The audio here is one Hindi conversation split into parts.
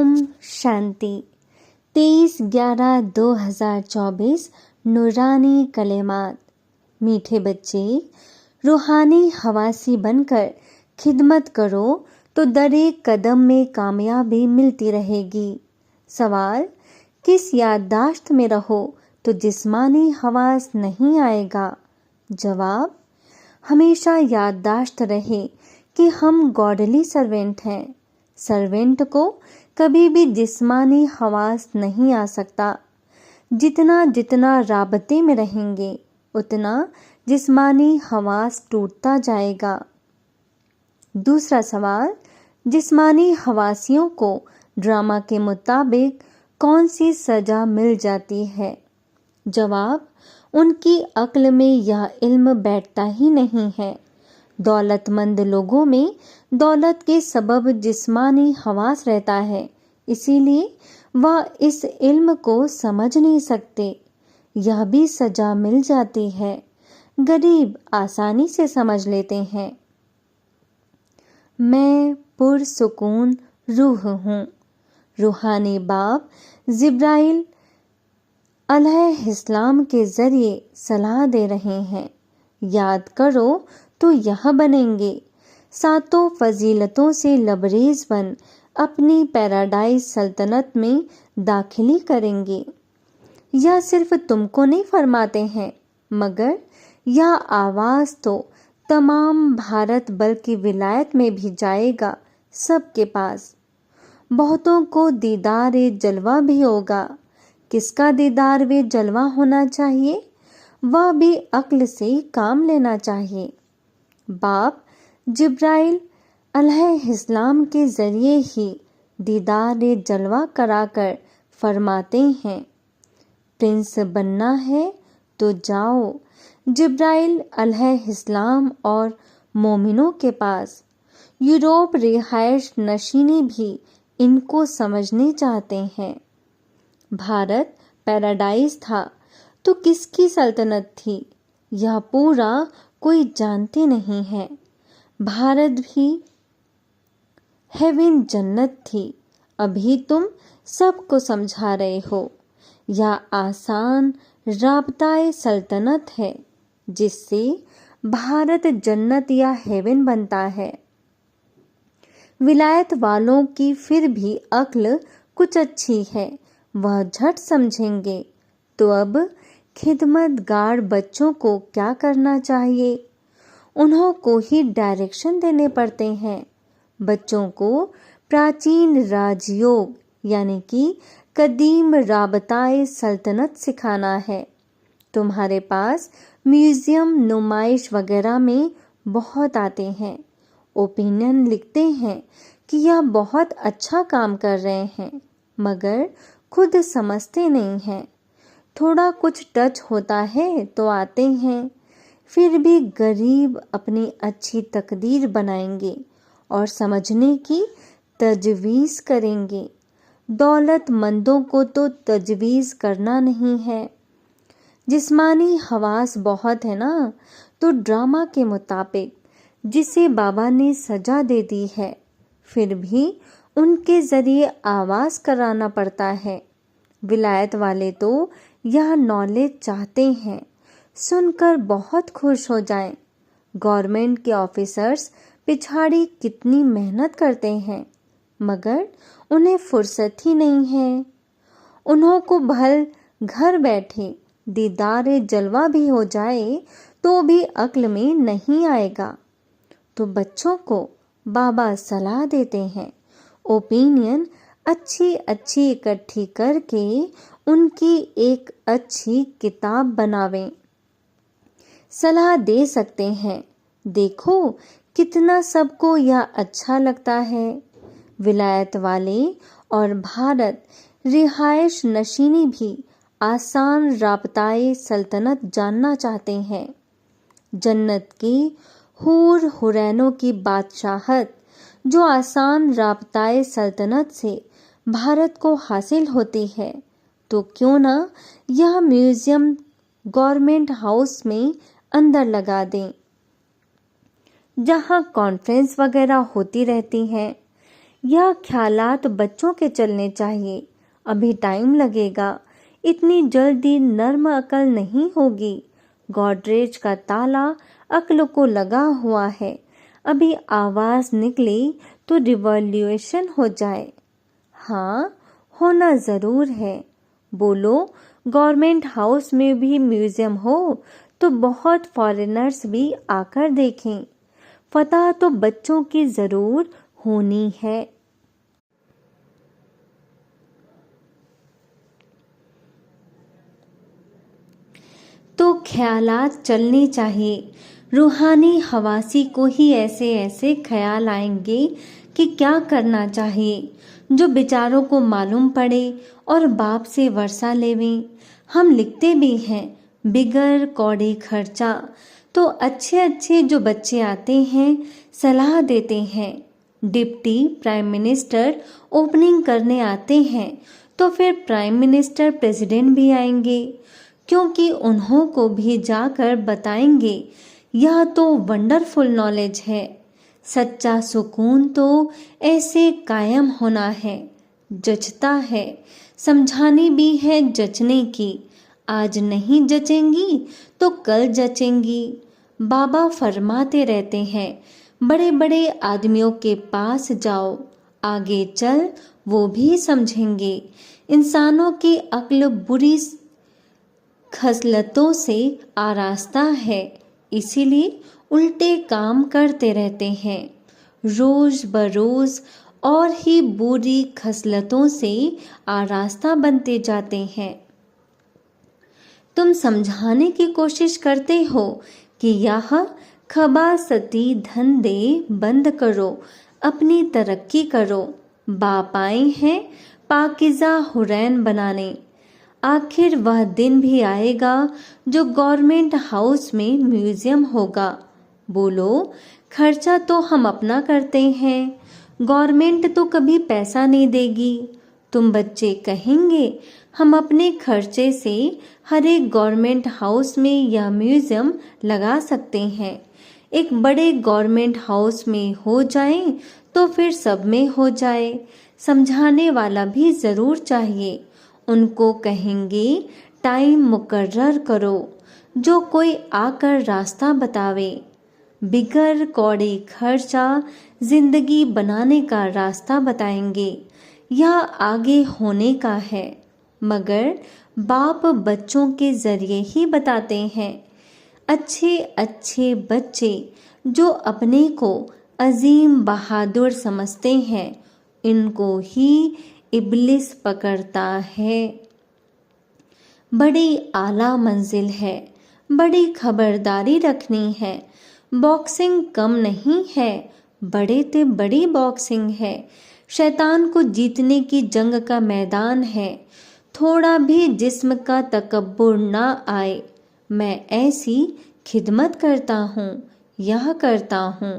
ओम शांति। 23/11/2024 नूरानी कलेमात। मीठे बच्चे, रूहानी हवासी बनकर खिदमत करो तो दर एक कदम में कामयाबी मिलती रहेगी। सवाल, किस याददाश्त में रहो तो जिस्मानी हवास नहीं आएगा? जवाब, हमेशा याददाश्त रहे कि हम गॉडली सर्वेंट हैं। सर्वेंट को कभी भी जिस्मानी हवास नहीं आ सकता। जितना जितना राबते में रहेंगे उतना जिस्मानी हवास टूटता जाएगा। दूसरा सवाल, जिस्मानी हवासियों को ड्रामा के मुताबिक कौन सी सजा मिल जाती है? जवाब, उनकी अक्ल में यह इल्म बैठता ही नहीं है। दौलतमंद लोगों में दौलत के सबब जिस्मानी हवास रहता है, इसीलिए वह इस इल्म को समझ नहीं सकते। यह भी सजा मिल जाती है। गरीब आसानी से समझ लेते हैं। मैं पुरसुकून रूह हूँ। रूहानी बाप जिब्राइल अलैहिस्सलाम के जरिए सलाह दे रहे हैं। याद करो तो यह बनेंगे। सातों फजीलतों से लबरेज बन अपनी पैराडाइज सल्तनत में दाखिली करेंगे। यह सिर्फ तुमको नहीं फरमाते हैं, मगर यह आवाज़ तो तमाम भारत बल्कि विलायत में भी जाएगा, सबके पास। बहुतों को दीदार जलवा भी होगा। किसका दीदार वे जलवा होना चाहिए? वह भी अक्ल से काम लेना चाहिए। बाप जिब्राइल अलैहिस्सलाम के जरिए ही दीदार जलवा कराकर फरमाते हैं, प्रिंस बनना है तो जाओ जिब्राइल अलैहिस्सलाम और मोमिनों के पास। यूरोप रिहायश नशीनी भी इनको समझने चाहते हैं। भारत पैराडाइज था तो किसकी सल्तनत थी, यह पूरा कोई जानते नहीं है। भारत भी हेवन जन्नत थी। अभी तुम सबको समझा रहे हो। यह आसान राबताए सल्तनत है जिससे भारत जन्नत या हेवन बनता है। विलायत वालों की फिर भी अक्ल कुछ अच्छी है, वह झट समझेंगे। तो अब खिदमतगार बच्चों को क्या करना चाहिए? उन्हों को ही डायरेक्शन देने पड़ते हैं। बच्चों को प्राचीन राजयोग यानी कि कदीम राबताए सल्तनत सिखाना है। तुम्हारे पास म्यूजियम नुमाइश वगैरह में बहुत आते हैं, ओपिनियन लिखते हैं कि यह बहुत अच्छा काम कर रहे हैं, मगर खुद समझते नहीं हैं। थोड़ा कुछ टच होता है तो आते हैं, फिर भी गरीब अपनी अच्छी तकदीर बनाएंगे और समझने की तजवीज़ करेंगे। दौलतमंदों को तो तजवीज़ करना नहीं है। जिस्मानी हवास बहुत है ना, तो ड्रामा के मुताबिक जिसे बाबा ने सजा दे दी है, फिर भी उनके ज़रिए आवाज़ कराना पड़ता है। विलायत वाले तो यह नॉलेज चाहते हैं, सुनकर बहुत खुश हो जाएं। गवर्नमेंट के ऑफिसर्स पिछाड़ी कितनी मेहनत करते हैं, मगर उन्हें फुर्सत ही नहीं है। उन्हों को भल घर बैठे दीदार जलवा भी हो जाए तो भी अक्ल में नहीं आएगा। तो बच्चों को बाबा सलाह देते हैं, ओपिनियन अच्छी अच्छी इकट्ठी करके उनकी एक अच्छी किताब बनावें। सलाह दे सकते हैं, देखो कितना सबको यह अच्छा लगता है। विलायत वाले और भारत रिहायश नशीनी भी आसान राबताए सल्तनत जानना चाहते हैं। जन्नत की हूर हुरैनों की बादशाहत जो आसान राबताए सल्तनत से भारत को हासिल होती है, तो क्यों ना यह म्यूजियम गवर्नमेंट हाउस में अंदर लगा दें, जहां कॉन्फ्रेंस वगैरह होती रहती हैं। यह ख्यालात बच्चों के चलने चाहिए। अभी टाइम लगेगा, इतनी जल्दी नर्म अकल नहीं होगी। गॉडरेज का ताला अक्ल को लगा हुआ है, अभी आवाज निकली तो रिवॉल्यूशन हो जाए। हाँ, होना जरूर है। बोलो, गवर्नमेंट हाउस में भी म्यूजियम हो तो बहुत फॉरेनर्स भी आकर देखें। फतह तो बच्चों की जरूर होनी है। तो ख्यालात चलने चाहिए। रूहानी हवासी को ही ऐसे ऐसे ख्याल आएंगे कि क्या करना चाहिए, जो बेचारों को मालूम पड़े और बाप से वर्षा लेवें। हम लिखते भी हैं, बिगर कौड़ी खर्चा। तो अच्छे अच्छे जो बच्चे आते हैं सलाह देते हैं। डिप्टी प्राइम मिनिस्टर ओपनिंग करने आते हैं तो फिर प्राइम मिनिस्टर प्रेसिडेंट भी आएंगे, क्योंकि उन्हों को भी जाकर बताएंगे यह तो वंडरफुल नॉलेज है। सच्चा सुकून तो ऐसे कायम होना है। जचता है, समझानी भी है जचने की। आज नहीं जचेंगी तो कल जचेंगी। बाबा फरमाते रहते हैं, बड़े बड़े आदमियों के पास जाओ, आगे चल वो भी समझेंगे। इंसानों की अक्ल बुरी खसलतों से आरास्ता है, इसीलिए उल्टे काम करते रहते हैं। रोज बरोज और ही बुरी खसलतों से आरास्ता बनते जाते हैं। तुम समझाने की कोशिश करते हो कि यह खबासती धंधे बंद करो, अपनी तरक्की करो। बाप आए हैं पाकिज़ा हुरैन बनाने। आखिर वह दिन भी आएगा जो गवर्नमेंट हाउस में म्यूजियम होगा। बोलो, खर्चा तो हम अपना करते हैं, गवर्नमेंट तो कभी पैसा नहीं देगी। तुम बच्चे कहेंगे हम अपने खर्चे से हर एक गवर्नमेंट हाउस में यह म्यूजियम लगा सकते हैं। एक बड़े गवर्नमेंट हाउस में हो जाए तो फिर सब में हो जाए। समझाने वाला भी जरूर चाहिए। उनको कहेंगे टाइम मुकर्रर करो, जो कोई आकर रास्ता बतावे। बिगर कौड़ी खर्चा जिंदगी बनाने का रास्ता बताएंगे। यह आगे होने का है, मगर बाप बच्चों के जरिए ही बताते हैं। अच्छे अच्छे बच्चे जो अपने को अजीम बहादुर समझते हैं, इनको ही इब्लिस पकड़ता है। बड़ी आला मंजिल है, बड़ी खबरदारी रखनी है। बॉक्सिंग कम नहीं है, बड़े ते बड़ी बॉक्सिंग है। शैतान को जीतने की जंग का मैदान है। थोड़ा भी जिस्म का तकब्बुर ना आए। मैं ऐसी खिदमत करता हूँ, यह करता हूँ।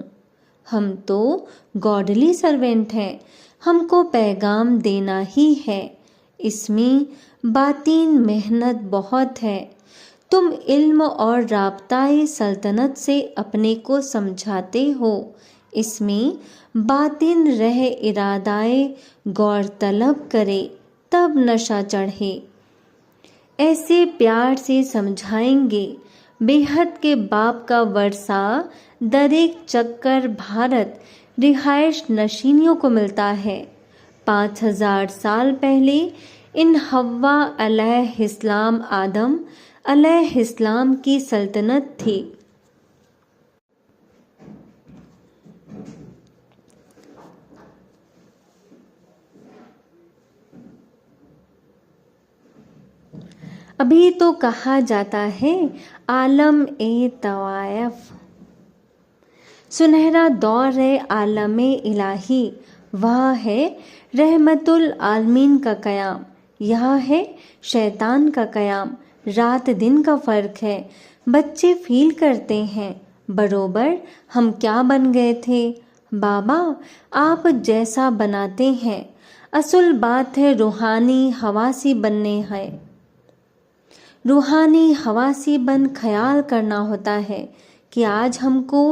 हम तो गॉडली सर्वेंट हैं, हमको पैगाम देना ही है। इसमें बातीन मेहनत बहुत है। तुम इल्म और राब्ताए सल्तनत से अपने को समझाते हो, इसमें बातिन रह इरादाए गौर तलब करे तब नशा चढ़े। ऐसे प्यार से समझाएंगे, बेहद के बाप का वर्षा दरेक चक्कर भारत रिहाइश नशीनियों को मिलता है। 5000 साल पहले इन हव्वा अलैहिस्सलाम आदम अलैहिस्सलाम की सल्तनत थी। अभी तो कहा जाता है आलम ए तवायफ, सुनहरा दौर है आलम इलाही। वह है रहमतुल आलमीन का कयाम, यह है शैतान का कयाम। रात दिन का फर्क है। बच्चे फील करते हैं बरोबर हम क्या बन गए थे। बाबा आप जैसा बनाते हैं, असल बात है रूहानी हवासी बनने है। रूहानी हवासी बन ख्याल करना होता है कि आज हमको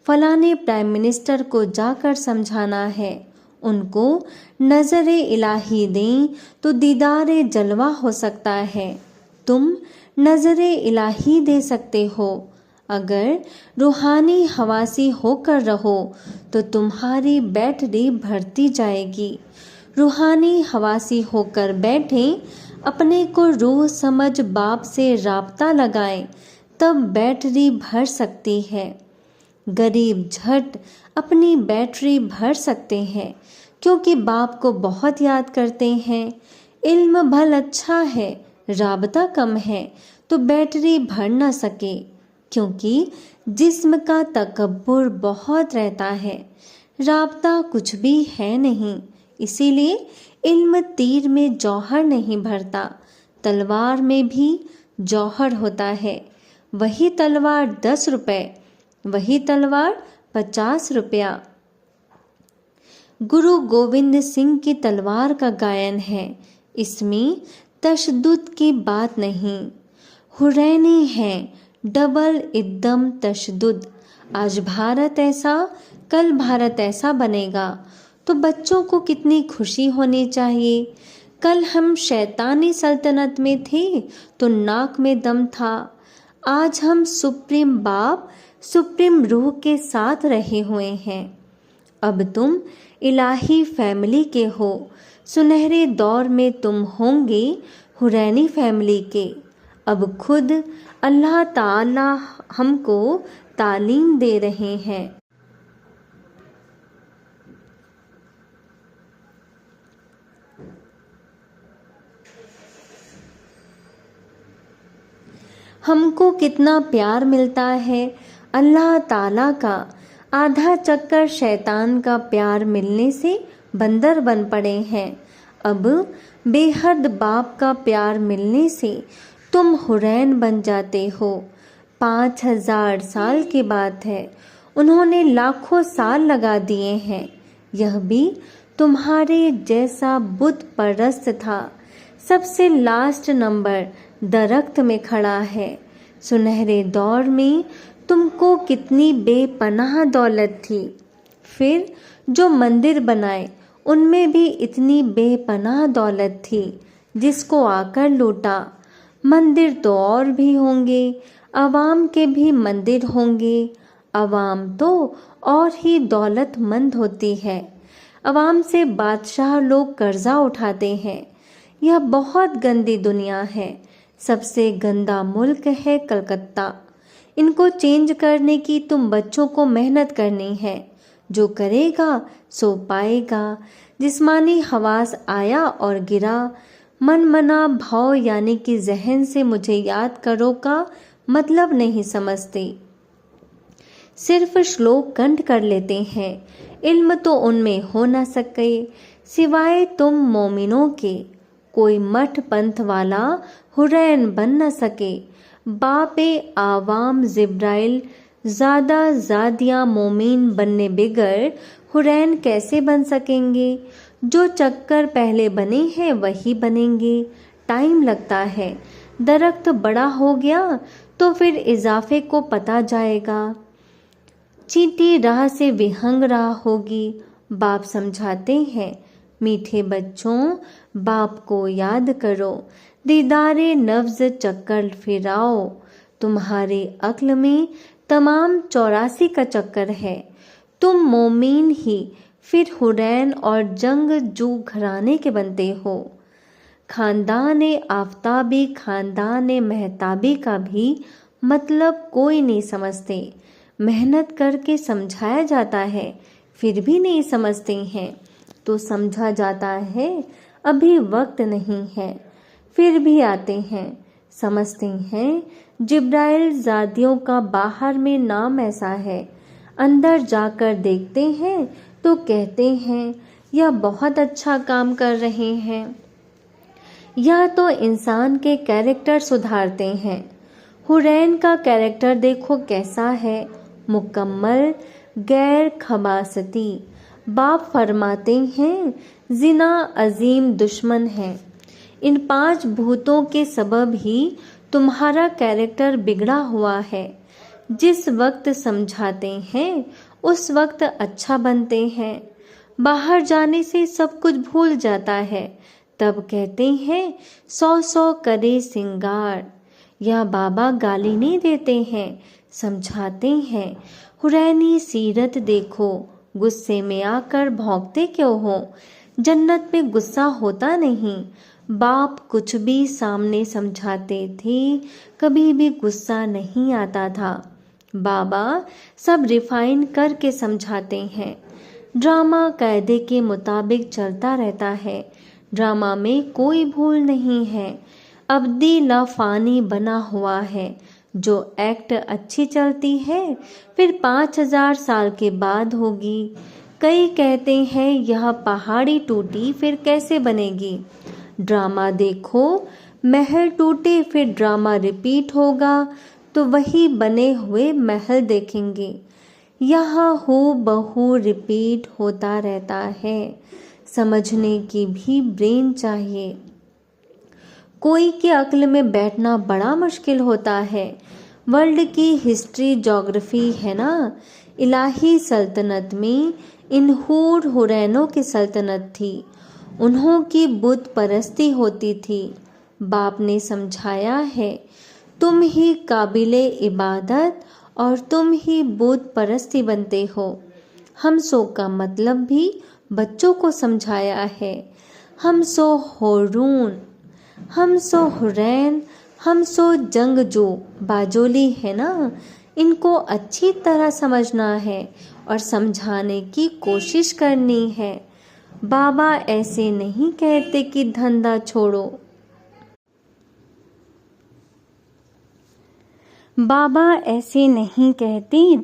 फलाने प्राइम मिनिस्टर को जाकर समझाना है। उनको नज़रे इलाही दें तो दीदारे जलवा हो सकता है। तुम नज़रे इलाही दे सकते हो। अगर रूहानी हवासी होकर रहो तो तुम्हारी बैटरी भरती जाएगी। रूहानी हवासी होकर बैठें, अपने को रूह समझ बाप से राब्ता लगाएं, तब बैटरी भर सकती है। गरीब झट अपनी बैटरी भर सकते हैं क्योंकि बाप को बहुत याद करते हैं। इल्म भल अच्छा है, राब्ता कम है तो बैटरी भर न सके, क्योंकि जिस्म का तकब्बुर बहुत रहता है, राब्ता कुछ भी है नहीं। इसीलिए इल्म तीर में जौहर नहीं भरता, तलवार में भी जौहर होता है। वही तलवार 10 रुपए, वही तलवार 50 रुपया। गुरु गोविंद सिंह की तलवार का गायन है, इसमें तशद्दुद की बात नहीं। हुरैनी है डबल एकदम तशद्दुद। आज भारत ऐसा, कल भारत ऐसा बनेगा तो बच्चों को कितनी खुशी होनी चाहिए। कल हम शैतानी सल्तनत में थे तो नाक में दम था। आज हम सुप्रीम बाप, सुप्रीम रूह के साथ रहे हुए हैं। अब तुम इलाही फैमिली के हो। सुनहरे दौर में तुम होंगे हुरैनी फैमिली के। अब खुद अल्लाह ताला हमको तालीम दे रहे हैं। हमको कितना प्यार मिलता है अल्लाह ताला का। आधा चक्कर शैतान का प्यार मिलने से बंदर बन पड़े हैं। अब बेहद बाप का प्यार मिलने से तुम हुरैन बन जाते हो। 5000 साल की बात है, उन्होंने लाखों साल लगा दिए हैं। यह भी तुम्हारे जैसा बुत परस्त था, सबसे लास्ट नंबर दरख्त में खड़ा है। सुनहरे दौर में तुमको कितनी बेपनाह दौलत थी। फिर जो मंदिर बनाए उनमें भी इतनी बेपनाह दौलत थी, जिसको आकर लूटा। मंदिर तो और भी होंगे, अवाम के भी मंदिर होंगे। अवाम तो और ही दौलतमंद होती है। अवाम से बादशाह लोग कर्जा उठाते हैं। यह बहुत गंदी दुनिया है। सबसे गंदा मुल्क है कलकत्ता। इनको चेंज करने की तुम बच्चों को मेहनत करनी है। जो करेगा सो पाएगा। जिस्मानी हवास आया और गिरा। मन मना भाव यानी कि जहन से मुझे याद करो का मतलब नहीं समझते। सिर्फ श्लोक कंठ कर लेते हैं। इल्म तो उनमें हो न सके सिवाय तुम मोमिनों के। कोई मठ पंथ वाला हुरैन बन न सके। बापे आवाम जिब्राइल ज़्यादा ज़ादियाँ मोमिन बनने बिगर हुरैन कैसे बन सकेंगे। जो चक्कर पहले बने हैं वही बनेंगे। टाइम लगता है। दरख्त बड़ा हो गया तो फिर इजाफे को पता जाएगा। चींटी राह से विहंग रहा होगी। बाप समझाते हैं, मीठे बच्चों बाप को याद करो। दीदारे नफ्ज चक्कर फिराओ। तुम्हारे अक्ल में तमाम 84 का चक्कर है। तुम मोमीन ही फिर हुरैन और जंग जू घराने के बनते हो। खानदान आफ्ताबी खानदान महताबी का भी मतलब कोई नहीं समझते। मेहनत करके समझाया जाता है फिर भी नहीं समझते हैं तो समझा जाता है अभी वक्त नहीं है, फिर भी आते हैं समझते हैं। जिब्राइल ज़ादियों का बाहर में नाम ऐसा है। अंदर जाकर देखते हैं तो कहते हैं यह बहुत अच्छा काम कर रहे हैं। यह तो इंसान के कैरेक्टर सुधारते हैं। हुरैन का कैरेक्टर देखो कैसा है, मुकम्मल गैर खबासती। बाप फरमाते हैं जिना अजीम दुश्मन है। इन 5 भूतों के सबब ही तुम्हारा कैरेक्टर बिगड़ा हुआ है। जिस वक्त समझाते हैं उस वक्त अच्छा बनते हैं। बाहर जाने से सब कुछ भूल जाता है। तब कहते हैं 100 करे सिंगार। यह बाबा गाली नहीं देते हैं, समझाते हैं। हुरैनी सीरत देखो, गुस्से में आकर भौंकते क्यों हो? जन्नत में गुस्सा होता नहीं। बाप कुछ भी सामने समझाते थे, कभी भी गुस्सा नहीं आता था। बाबा सब रिफाइन करके समझाते हैं। ड्रामा कायदे के मुताबिक चलता रहता है। ड्रामा में कोई भूल नहीं है। अब्दी लाफानी बना हुआ है। जो एक्ट अच्छी चलती है फिर 5000 साल के बाद होगी। कई कहते हैं यह पहाड़ी टूटी फिर कैसे बनेगी। ड्रामा देखो, महल टूटे फिर ड्रामा रिपीट होगा तो वही बने हुए महल देखेंगे। यहाँ हो बहु रिपीट होता रहता है। समझने की भी ब्रेन चाहिए। कोई के अक्ल में बैठना बड़ा मुश्किल होता है। वर्ल्ड की हिस्ट्री ज्योग्राफी है ना। इलाही सल्तनत में इन हूर हुरैनों की सल्तनत थी। उन्हों की बुत परस्ती होती थी। बाप ने समझाया है, तुम ही काबिले इबादत और तुम ही बुत परस्ती बनते हो। हम सो का मतलब भी बच्चों को समझाया है। हम सो होरून, हम सो हुरैन, हम सो जंगजू बाजोली है ना। इनको अच्छी तरह समझना है और समझाने की कोशिश करनी है। बाबा ऐसे नहीं कहते कि धंधा छोड़ो। बाबा ऐसे नहीं कहते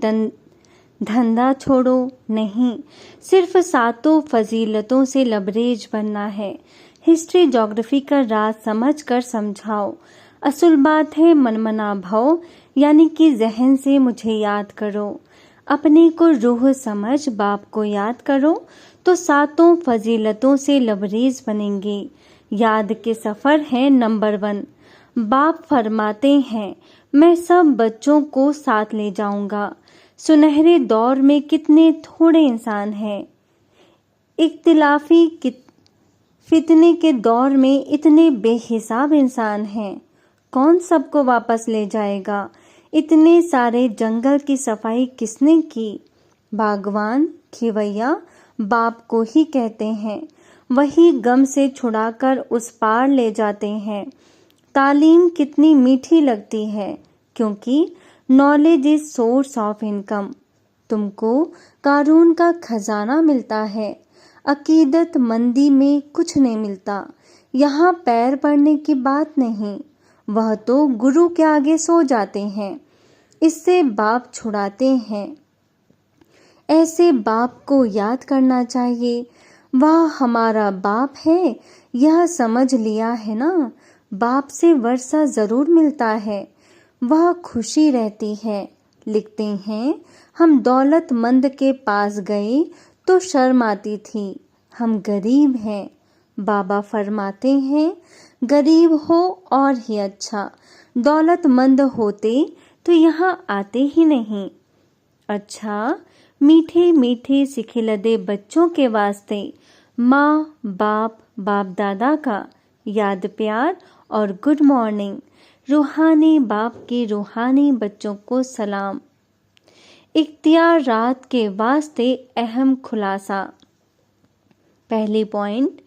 धंधा छोड़ो, नहीं, सिर्फ 7 फजीलतों से लबरेज बनना है। हिस्ट्री ज्योग्राफी का राज समझ कर समझाओ। असल बात है मनमना भव, यानी कि जहन से मुझे याद करो। अपने को रूह समझ बाप को याद करो तो 7 फजीलतों से लबरेज बनेंगे। याद के सफ़र है नंबर 1। बाप फरमाते हैं, मैं सब बच्चों को साथ ले जाऊंगा। सुनहरे दौर में कितने थोड़े इंसान हैं। इख्तिलाफी फितने के दौर में इतने बेहिसाब इंसान हैं। कौन सबको वापस ले जाएगा? इतने सारे जंगल की सफाई किसने की? बागवान, खिवैया बाप को ही कहते हैं। वही गम से छुड़ाकर उस पार ले जाते हैं। तालीम कितनी मीठी लगती है, क्योंकि knowledge is source of income. तुमको कारून का खजाना मिलता है। अकीदत मंदी में कुछ नहीं मिलता। यहाँ पैर पड़ने की बात नहीं, वह तो गुरु के आगे सो जाते हैं। इससे बाप छुड़ाते हैं। ऐसे बाप को याद करना चाहिए। वह हमारा बाप है, यह समझ लिया है ना। बाप से वर्षा जरूर मिलता है, वह खुशी रहती है। लिखते हैं, हम दौलतमंद के पास गए तो शर्म आती थी, हम गरीब हैं। बाबा फरमाते हैं, गरीब हो और ही अच्छा, दौलतमंद होते तो यहाँ आते ही नहीं। अच्छा, मीठे मीठे सिखिलदे बच्चों के वास्ते माँ बाप बाप दादा का याद प्यार और गुड मॉर्निंग। रूहानी बाप के रूहानी बच्चों को सलाम। इख्तियार रात के वास्ते अहम खुलासा। पहली पॉइंट,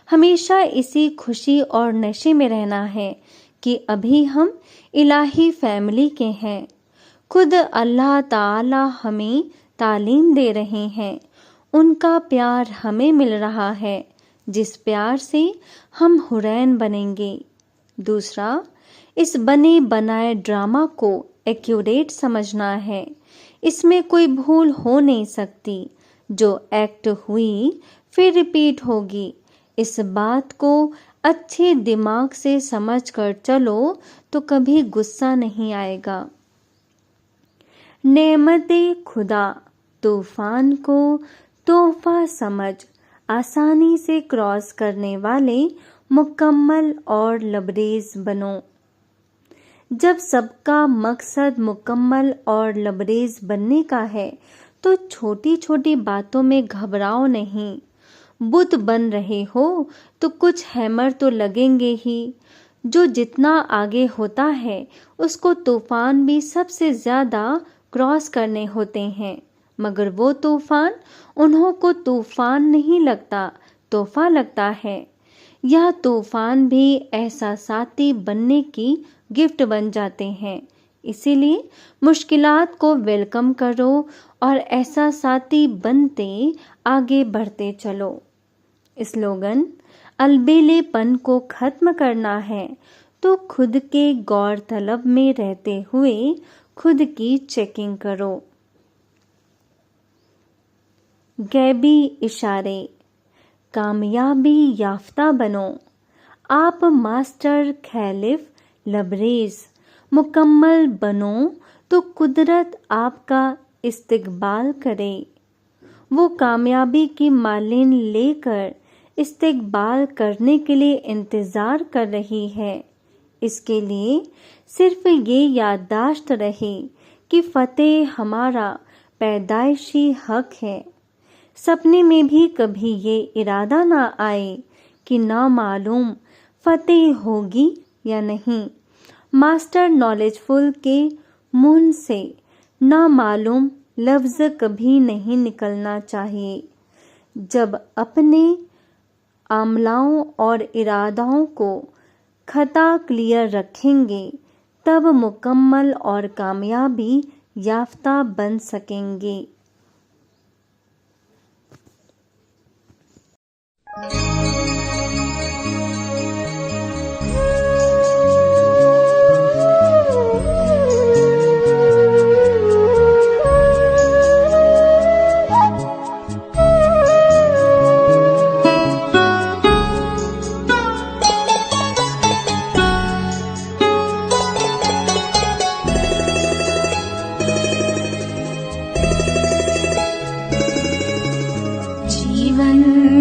हमेशा इसी खुशी और नशे में रहना है कि अभी हम इलाही फैमिली के हैं। खुद अल्लाह ताला हमें तालीम दे रहे हैं। उनका प्यार हमें मिल रहा है, जिस प्यार से हम हुरैन बनेंगे। दूसरा, इस बने बनाए ड्रामा को एक्यूरेट समझना है। इसमें कोई भूल हो नहीं सकती। जो एक्ट हुई फिर रिपीट होगी। इस बात को अच्छे दिमाग से समझकर चलो तो कभी गुस्सा नहीं आएगा। नेमते खुदा, तूफान को तोहफा समझ आसानी से क्रॉस करने वाले मुकम्मल और लबरेज बनो। जब सबका मकसद मुकम्मल और लबरेज बनने का है तो छोटी छोटी बातों में घबराओ नहीं। बुत बन रहे हो तो कुछ हैमर तो लगेंगे ही। जो जितना आगे होता है उसको तूफान भी सबसे ज्यादा क्रॉस करने होते हैं, मगर वो तूफान उन्हों को तूफान नहीं लगता, तोहफा लगता है। यह तूफान भी एहसासाती बनने की गिफ्ट बन जाते हैं। इसीलिए मुश्किलात को वेलकम करो और एहसासाती बनते आगे बढ़ते चलो। स्लोगन, अलबेलेपन को खत्म करना है तो खुद के गौर तलब में रहते हुए खुद की चेकिंग करो। गैबी इशारे, कामयाबी याफ्ता बनो। आप मास्टर खैलिफ लबरेज मुकम्मल बनो तो कुदरत आपका इस्तकबाल करे। वो कामयाबी की मालिन लेकर इस्तकबाल करने के लिए इंतजार कर रही है। इसके लिए सिर्फ ये याददाश्त रहे कि फतेह हमारा पैदाइशी हक है। सपने में भी कभी ये इरादा ना आए कि नामालूम फतेह होगी या नहीं। मास्टर नॉलेजफुल के मुंह से नामालूम लफ्ज कभी नहीं निकलना चाहिए। जब अपने आमलाओं और इरादाओं को खता क्लियर रखेंगे तब मुकम्मल और कामयाबी याफ्ता बन सकेंगे।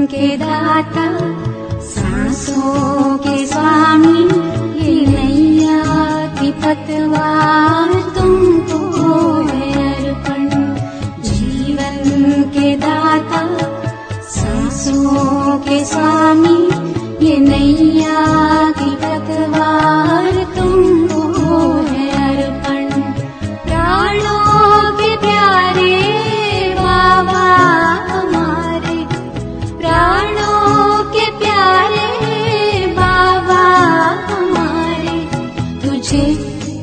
के दाता सांसों के स्वामी, ये नैया की पतवार तुमको है अर्पण। जीवन के दाता सांसों के स्वामी, ये नैया की पतवार तुमको है अर्पण। प्राणों के प्यारे बाबा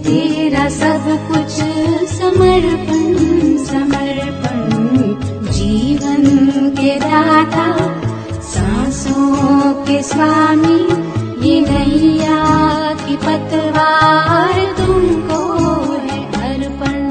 तेरा सब कुछ समर्पण समर्पण। जीवन के दाता सांसों के स्वामी, ये नैया की पतवार तुमको है अर्पण।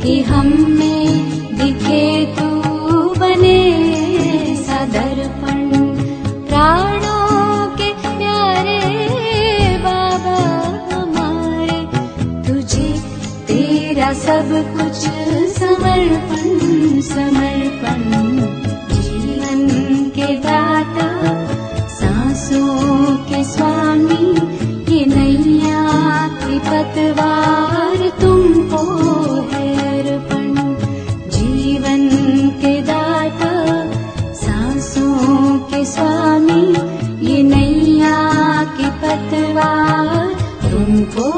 कि हम में दिखे तू बने सदर्पण। प्राणों के प्यारे बाबा हमारे, तुझे तेरा सब कुछ समर्पण समर्पण। जीवन के दाता, सांसों के स्वामी, ये नैया की पतवार तुमको है अर्पण। जीवन के दाता, सांसों के स्वामी, ये नैया की पतवार तुमको